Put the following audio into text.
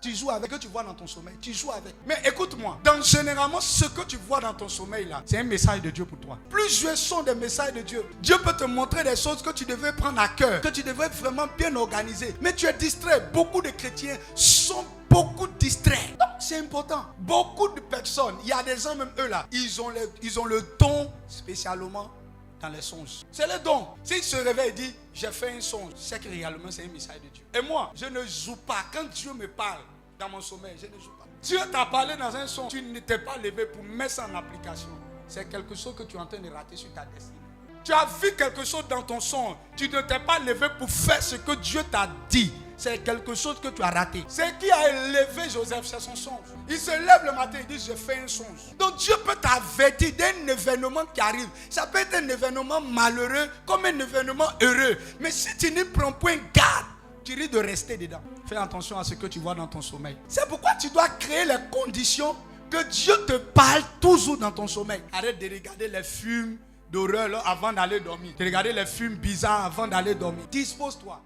tu joues avec ce que tu vois dans ton sommeil. Tu joues avec. Mais écoute-moi, généralement, ce que tu vois dans ton sommeil là, c'est un message de Dieu pour toi. Plusieurs sont des messages de Dieu. Dieu peut te montrer des choses que tu devais prendre à cœur, que tu devais vraiment bien organiser. Mais tu es distrait. Beaucoup de chrétiens sont beaucoup distraits. Donc c'est important. Beaucoup de personnes, il y a des gens même eux là, ils ont le don spécialement dans les songes. C'est le don. S'il se réveille et dit, j'ai fait un songe, c'est que réellement c'est un message de Dieu. Et moi, je ne joue pas. Quand Dieu me parle dans mon sommeil, je ne joue pas. Dieu t'a parlé dans un songe, tu ne t'es pas levé pour mettre ça en application. C'est quelque chose que tu es en train de rater sur ta destinée. Tu as vu quelque chose dans ton songe, tu ne t'es pas levé pour faire ce que Dieu t'a dit. C'est quelque chose que tu as raté. C'est qui a élevé Joseph, c'est son songe. Il se lève le matin et dit, je fais un songe. Donc Dieu peut t'avertir d'un événement qui arrive. Ça peut être un événement malheureux comme un événement heureux. Mais si tu n'y prends point garde, tu risques de rester dedans. Fais attention à ce que tu vois dans ton sommeil. C'est pourquoi tu dois créer les conditions que Dieu te parle toujours dans ton sommeil. Arrête de regarder les films d'horreur avant d'aller dormir. De regarder les films bizarres avant d'aller dormir. Dispose-toi.